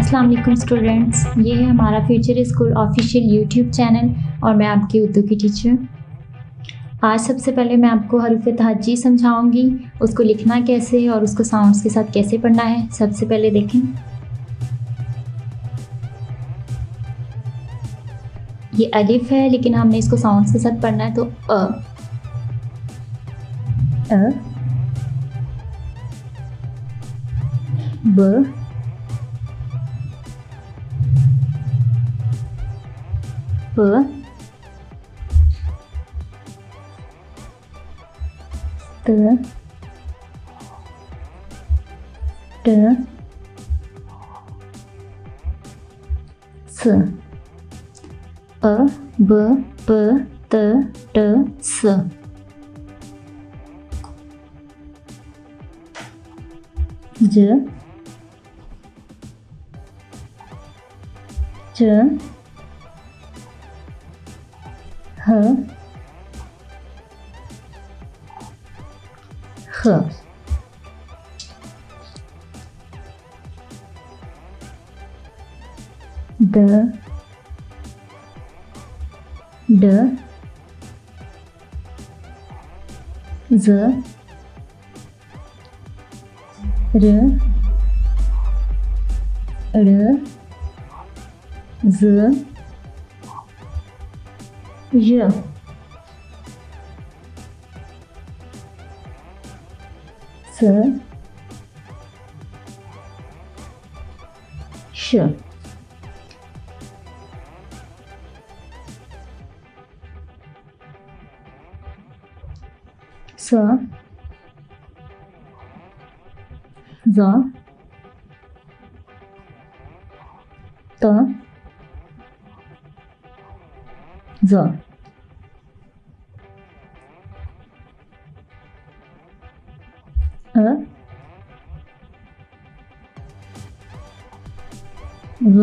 अस्सलाम वालेकुम स्टूडेंट्स, ये है हमारा future school official YouTube channel और मैं आपकी उर्दू की टीचर। आज सबसे पहले मैं आपको हरूफ तहज्जी समझाऊंगी, उसको लिखना कैसे और उसको साउंड्स के साथ कैसे पढ़ना है। सबसे पहले देखें, ये अलिफ है लेकिन हमने इसको साउंड्स के साथ पढ़ना है, तो ब प त ट स अ ब प त ट स ज च ह ख द ड ज र ड़ ज य स श स ज़ त ज़ अ व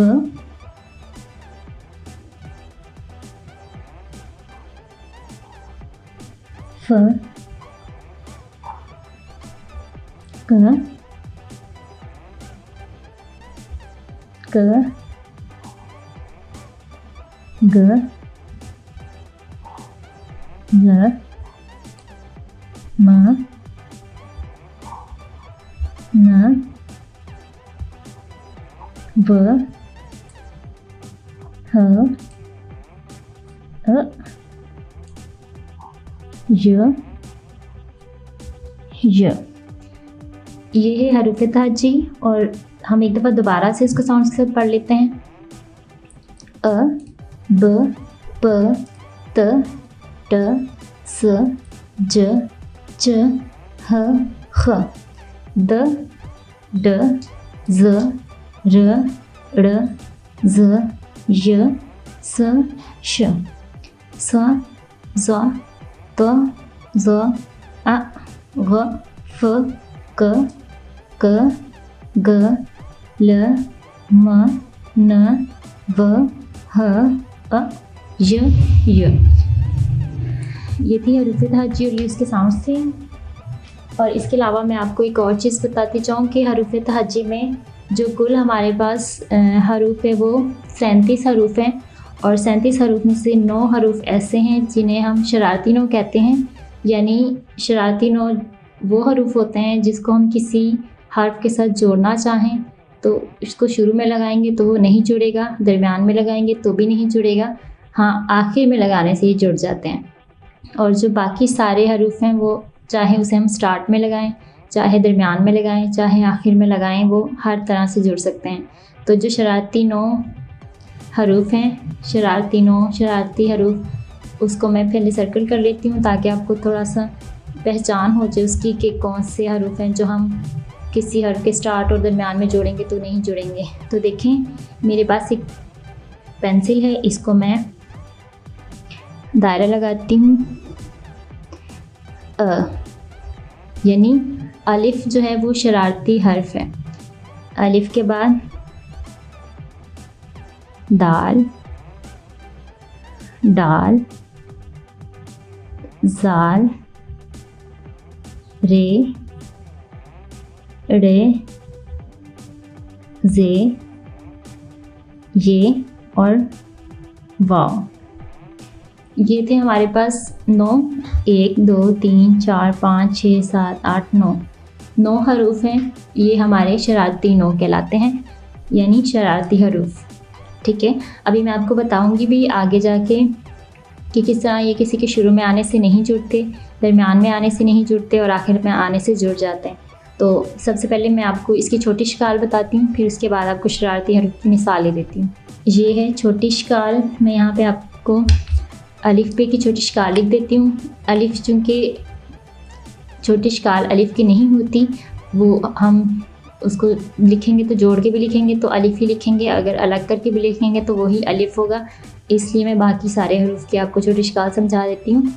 फ क ग ल म न व ह अ य ये है हरूफ तहज्जी। और हम एक दफ़ा दोबारा से इसको साउंड्स के साथ पढ़ लेते हैं। अ ब प त ट स ज च ह ख द ड ज र ड़ ज य स श स ज़ त ज़ अ ग फ क ग ल म न व ह अ य ये थी हरूफ तहज्जी और ये इसके साउंड्स थे। और इसके अलावा मैं आपको एक और चीज़ बताती चाहूँ कि हरूफ तहज्जी में जो कुल हमारे पास हरूफ है वो 37 हरूफ हैं। और 37 हरूफ में से 9 हरूफ ऐसे हैं जिन्हें हम शरारती नौ कहते हैं। यानी शरारती नौ वो हरूफ होते हैं जिसको हम किसी हर्फ के साथ जोड़ना चाहें तो इसको शुरू में लगाएंगे तो वो नहीं जुड़ेगा, दरमियान में लगाएंगे तो भी नहीं जुड़ेगा, हाँ आखिर में लगाने से ही जुड़ जाते हैं। और जो बाकी सारे हरूफ हैं वो चाहे उसे हम स्टार्ट में लगाएं, चाहे दरमियान में लगाएं, चाहे आखिर में लगाएं, वो हर तरह से जुड़ सकते हैं। तो जो शरारती 9 हरूफ हैं, शरारती हरूफ, उसको मैं पहले सर्कल कर लेती हूँ ताकि आपको थोड़ा सा पहचान हो जाए उसकी कि कौन से हरूफ हैं जो हम किसी हर्फ के स्टार्ट और दरमियान में जोड़ेंगे तो नहीं जुड़ेंगे। तो देखें, मेरे पास एक पेंसिल है, इसको मैं दायरा लगाती हूँ। यानी अलिफ जो है वो शरारती हर्फ है। अलिफ के बाद दाल, डाल, जाल, रे, ड़े, जे, ये और वाव। ये थे हमारे पास 9, 1 2 3 4 5 6 7 8 9 हरूफ हैं। ये हमारे शरारती 9 कहलाते हैं, यानी शरारती हरूफ। ठीक है, अभी मैं आपको बताऊंगी भी आगे जाके कि किस तरह ये किसी के शुरू में आने से नहीं जुड़ते, दरमियान में आने से नहीं जुड़ते और आखिर में आने से जुड़ जाते हैं। तो सबसे पहले मैं आपको इसकी छोटी शक्ल बताती हूँ, फिर उसके बाद आपको शरारती हरूफ की मिसालें देती हूँ। ये है छोटी शक्ल। मैं यहाँ पे आपको अलिफ पे की छोटी शक्ल लिख देती हूँ। अलिफ चूँकि छोटी शक्ल अलिफ की नहीं होती, वो हम उसको लिखेंगे तो जोड़ के भी लिखेंगे तो अलिफ ही लिखेंगे, अगर अलग करके भी लिखेंगे तो वही अलिफ होगा। इसलिए मैं बाकी सारे हरूफ की आपको छोटी शक्ल समझा देती हूँ।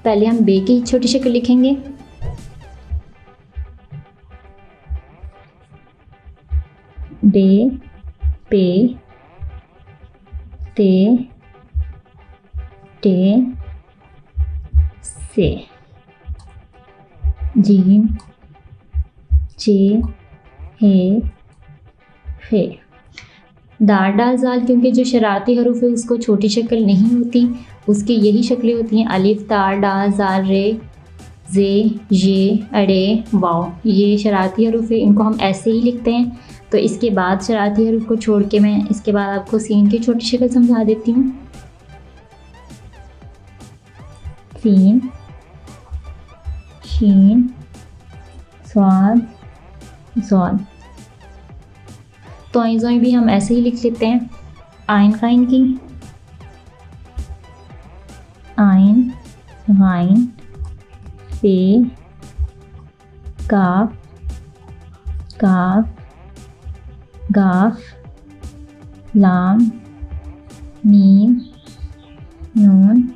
पहले हम बे की छोटी शक्ल लिखेंगे। बे, पे, ते, टे, से, जीम, चे, हे, फे। दाल डाल जाल, क्योंकि जो शरारती हरूफ है उसको छोटी शक्ल नहीं होती, उसकी यही शक्लें होती हैं अलिफ, तार, डाल, जाल, रे, जे, ये, अड़े, वाव। ये शरारती हरूफ है, इनको हम ऐसे ही लिखते हैं। तो इसके बाद शरारती हरूफ को छोड़ के मैं इसके बाद आपको सीन की छोटी शक्ल समझा देती हूँ। सीन, शीन, स्वाद, ज़ाद। तो आइज़ों भी हम ऐसे ही लिख लेते हैं। आइन गाइन की, आइन, गाइन, पे, काफ, काफ, गाफ, लाम, मीम, नून।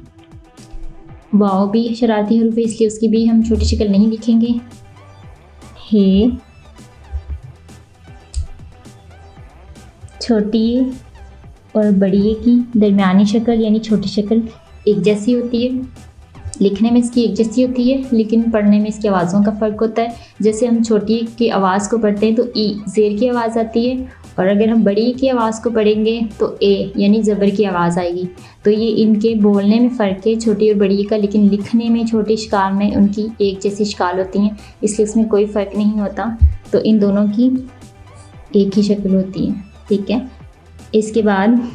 वाव भी शरारती हरूफ है, इसलिए उसकी भी हम छोटी शक्ल नहीं लिखेंगे। हे, छोटी और बड़ी की दरमियानी शक्ल यानी छोटी शक्ल एक जैसी होती है, लिखने में इसकी एक जैसी होती है, लेकिन पढ़ने में इसकी आवाज़ों का फ़र्क होता है। जैसे हम छोटी की आवाज़ को पढ़ते हैं तो ई ज़ेर की आवाज़ आती है, और अगर हम बड़ी की आवाज़ को पढ़ेंगे तो ए यानी ज़बर की आवाज़ आएगी। तो ये इनके बोलने में फ़र्क है छोटी और बड़ी का, लेकिन लिखने में छोटी शक्ल में उनकी एक जैसी शक्ल होती हैं, इसलिए उसमें कोई फ़र्क नहीं होता। तो इन दोनों की एक ही शक्ल होती है। ठीक है, इसके बाद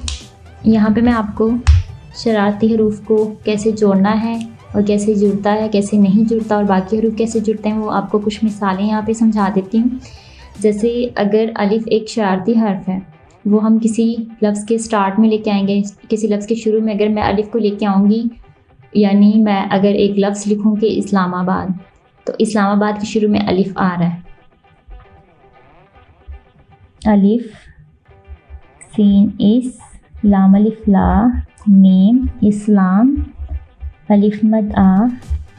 यहाँ पे मैं आपको शरारती हरूफ को कैसे जोड़ना है और कैसे जुड़ता है, कैसे नहीं जुड़ता और बाकी हरूफ कैसे जुड़ते हैं, वो आपको कुछ मिसालें यहाँ पे समझा देती हूँ। जैसे अगर अलिफ एक शरारती हर्फ है, वो हम किसी लफ्ज़ के स्टार्ट में लेके आएंगे, किसी लफ्ज़ के शुरू में अगर मैं अलिफ को लेके आऊँगी, यानी मैं अगर एक लफ्ज़ लिखूँ कि इस्लामाबाद, तो इस्लामाबाद के शुरू में अलिफ आ रहा है। अलिफ, सीन, इस, लाम अलिफ ला, मीम, इस्लाम, अलिफ मद आ,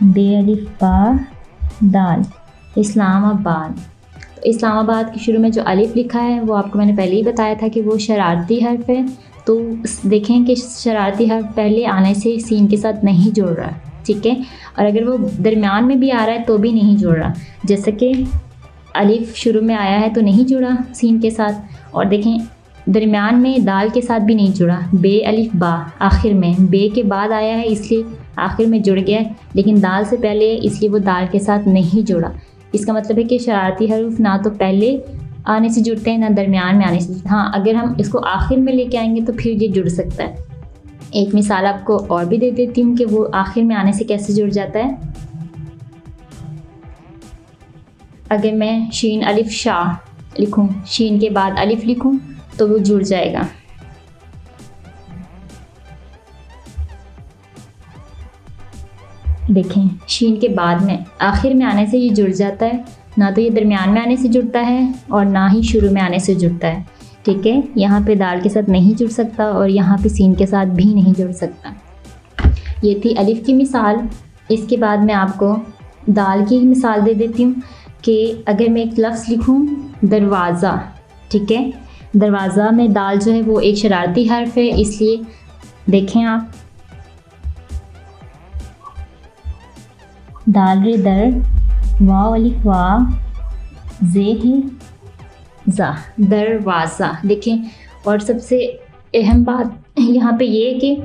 बे अलिफ बा, दाल, इस्लामाबाद। तो इस्लामाबाद के शुरू में जो अलिफ लिखा है वो आपको मैंने पहले ही बताया था कि वो शरारती हर्फ है। तो देखें कि शरारती हर्फ पहले आने से सीन के साथ नहीं जुड़ रहा, ठीक है, और अगर वो दरमियान में भी आ रहा है तो भी नहीं जुड़ रहा। जैसे कि अलिफ शुरू में आया है तो नहीं जुड़ा सीन के साथ, और देखें दरमियान में दाल के साथ भी नहीं जुड़ा। बे अलिफ बा आखिर में, बे के बाद आया है इसलिए आखिर में जुड़ गया, लेकिन दाल से पहले इसलिए वो दाल के साथ नहीं जुड़ा। इसका मतलब है कि शरारती हरूफ ना तो पहले आने से जुड़ते हैं ना दरमियान में आने से। हाँ, अगर हम इसको आखिर में लेके आएंगे तो फिर ये जुड़ सकता है। एक मिसाल आपको और भी दे देती हूँ कि वो आखिर में आने से कैसे जुड़ जाता है। अगर मैं शीन अलिफ शाह लिखूँ, शीन के बाद अलिफ लिखूँ तो वो जुड़ जाएगा। देखें, शीन के बाद में आखिर में आने से ये जुड़ जाता है, ना तो ये दरमियान में आने से जुड़ता है और ना ही शुरू में आने से जुड़ता है। ठीक है, यहाँ पे दाल के साथ नहीं जुड़ सकता और यहाँ पे सीन के साथ भी नहीं जुड़ सकता। ये थी अलिफ की मिसाल। इसके बाद मैं आपको दाल की मिसाल दे देती हूँ कि अगर मैं एक लफ्ज़ लिखूँ दरवाज़ा, ठीक है, दरवाज़ा में दाल जो है वो एक शरारती हर्फ है, इसलिए देखें आप, दाल रे दर, वाव अलिफ वा, जे ही, जा, दरवाज़ा। देखें, और सबसे अहम बात यहाँ पे ये है कि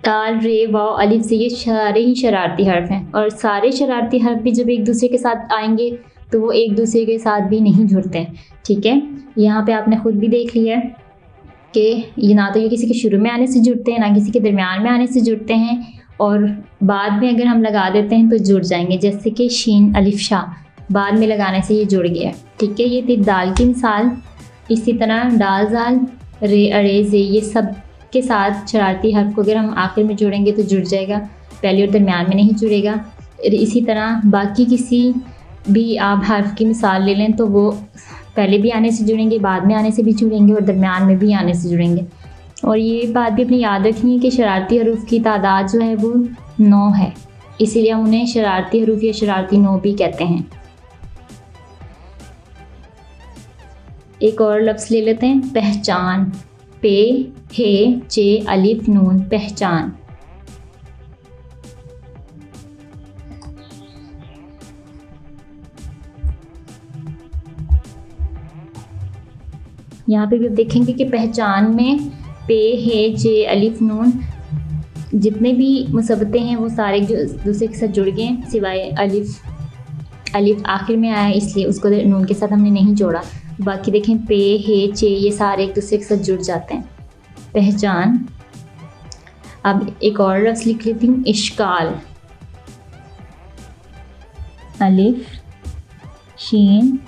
ताल, रे, वाव, अलिफ से ये सारे ही शरारती हर्फ हैं, और सारे शरारती हर्फ भी जब एक दूसरे के साथ आएंगे तो वो एक दूसरे के साथ भी नहीं जुड़ते हैं। ठीक है, यहाँ पे आपने ख़ुद भी देख लिया है कि ये ना तो ये किसी के शुरू में आने से जुड़ते हैं, ना किसी के दरमियान में आने से जुड़ते हैं, और बाद में अगर हम लगा देते हैं तो जुड़ जाएंगे। जैसे कि शीन, अलिफ, शाह, बाद में लगाने से ये जुड़ गया। ठीक है, ये थी दाल की मिसाल। इसी तरह डाल, जाल, रे, अरे, जे, ये सब के साथ शरारती हर्फ को अगर हम आखिर में जोड़ेंगे तो जुड़ जाएगा, पहले और दरमियान में नहीं जुड़ेगा। इसी तरह बाकी किसी भी आप हर्फ की मिसाल ले लें तो वो पहले भी आने से जुड़ेंगे, बाद में आने से भी जुड़ेंगे, और दरमियान में भी आने से जुड़ेंगे। और ये बात भी अपनी याद रखनी है कि शरारती हरूफ की तादाद जो है वो 9 है, इसीलिए हम उन्हें शरारती हरूफ या शरारती 9 भी कहते हैं। एक और लफ्ज़ ले लेते हैं, पहचान। पे, हे, चे, अलिफ, नून, पहचान। यहाँ पे भी आप देखेंगे कि पहचान में पे, हे, जे, अलिफ, नून जितने भी मुसब्बतें हैं वो सारे जो दूसरे के साथ जुड़ गए हैं, सिवाय अलिफ आखिर में आया है इसलिए उसको नून के साथ हमने नहीं जोड़ा। बाकी देखें पे, हे, चे ये सारे एक दूसरे के साथ जुड़ जाते हैं। पहचान। अब एक और लफ्ज़ लिख लेती हूँ, इश्काल। अलिफ, शीन,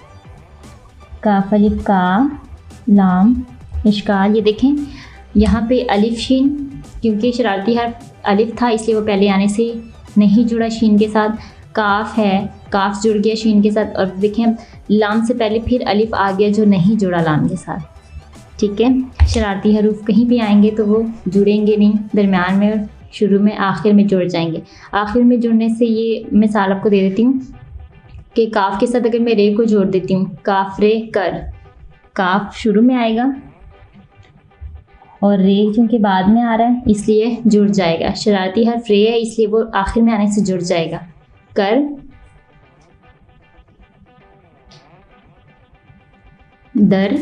काफ, अलिफ, का, लाम, इश्काल। ये देखें यहाँ पे अलिफ, शीन, क्योंकि शरारती हर्फ अलिफ था इसलिए वो पहले आने से नहीं जुड़ा शीन के साथ। काफ है, काफ जुड़ गया शीन के साथ, और देखें लाम से पहले फिर अलिफ आ गया जो नहीं जुड़ा लाम के साथ। ठीक है, शरारती हरूफ कहीं भी आएंगे तो वो जुड़ेंगे नहीं, दरमियान में, शुरू में, आखिर में जुड़ जाएंगे। आखिर में जुड़ने से ये मिसाल आपको दे देती हूँ कि काफ के साथ अगर मैं रे को जोड़ देती हूँ, काफ, रे, कर, काफ शुरू में आएगा और रे क्योंकि बाद में आ रहा है इसलिए जुड़ जाएगा। शरारती हर्फ रे है इसलिए वो आखिर में आने से जुड़ जाएगा। कर, दर,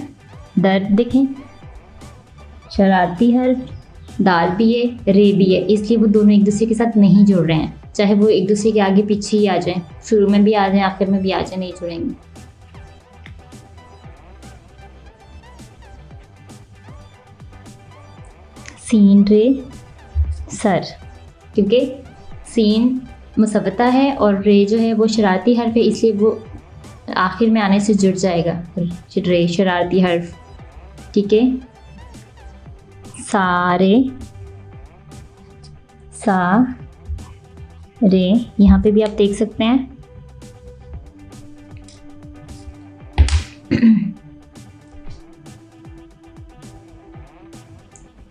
दर देखें शरारती हर्फ दाल भी है, रे भी है, इसलिए वो दोनों एक दूसरे के साथ नहीं जुड़ रहे हैं, चाहे वो एक दूसरे के आगे पीछे ही आ जाएं, शुरू में भी आ जाएं, आखिर में भी आ जाएं, नहीं जुड़ेंगे। सीन, रे, सर, क्योंकि सीन मुसब्बता है और रे जो है वो शरारती हर्फ है इसलिए वो आखिर में आने से जुड़ जाएगा, रे शरारती हर्फ। ठीक है, सारे, सा, रे, यहाँ पे भी आप देख सकते हैं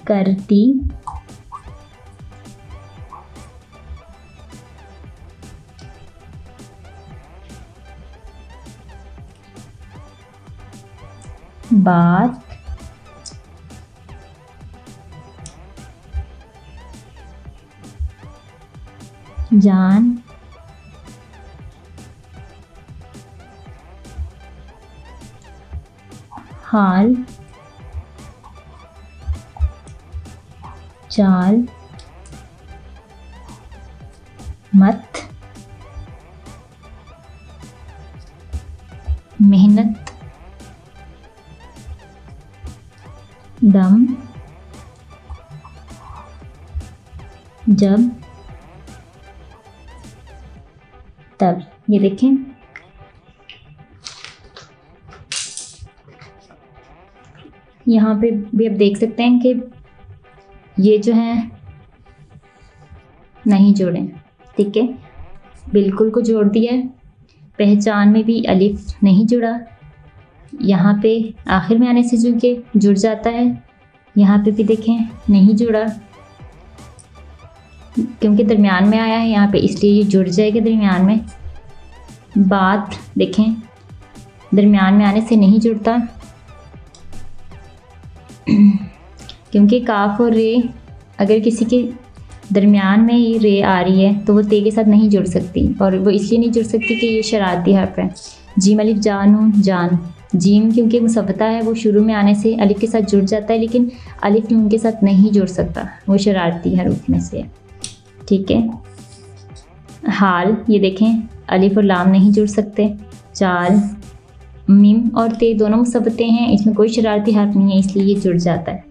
करती, बात, जान, हाल, चाल, मत, मेहनत, दम, जब, तब। ये देखें यहाँ पे भी आप देख सकते हैं कि ये जो है नहीं जोड़े। ठीक है, बिल्कुल को जोड़ दिया है। पहचान में भी अलिफ नहीं जुड़ा, यहाँ पे आखिर में आने से जुड़ जाता है, यहाँ पे भी देखें नहीं जुड़ा क्योंकि दरमियान में आया है यहाँ पे इसलिए ये जुड़ जाएगा दरमियान में। बात देखें दरमियान में आने से नहीं जुड़ता क्योंकि काफ और रे अगर किसी के दरमियान में ये रे आ रही है तो वो ते के साथ नहीं जुड़ सकती, और वो इसलिए नहीं जुड़ सकती कि ये शरारती हर्फ है। जीम, अलिफ, जा, नून, जान, जीम क्योंकि मुसव्वता है वो शुरू में आने से अलिफ के साथ जुड़ जाता है, लेकिन अलिफ नून के साथ नहीं जुड़ सकता, वो शरारती हरूफ में से है। ठीक है। हाल, ये देखें अलिफ और लाम नहीं जुड़ सकते। चाल, मीम और ते दोनों मुसव्वते हैं, इसमें कोई शरारती हर्फ नहीं है इसलिए ये जुड़ जाता है।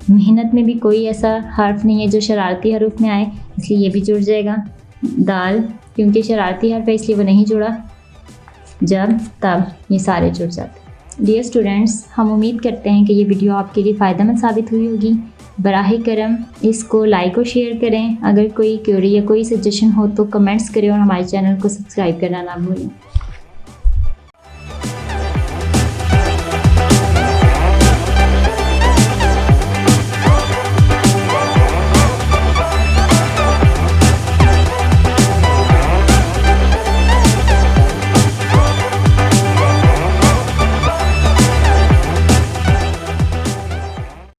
मेहनत में भी कोई ऐसा हर्फ नहीं है जो शरारती हरूफ में आए, इसलिए ये भी जुड़ जाएगा। दाल, क्योंकि शरारती हर्फ है इसलिए वो नहीं जुड़ा। जब, तब, ये सारे जुड़ जाते हैं। डियर स्टूडेंट्स, हम उम्मीद करते हैं कि ये वीडियो आपके लिए फ़ायदेमंद साबित हुई होगी। बराह करम इसको लाइक और शेयर करें। अगर कोई क्वेरी या कोई सजेशन हो तो कमेंट्स करें और हमारे चैनल को सब्सक्राइब करना ना भूलें।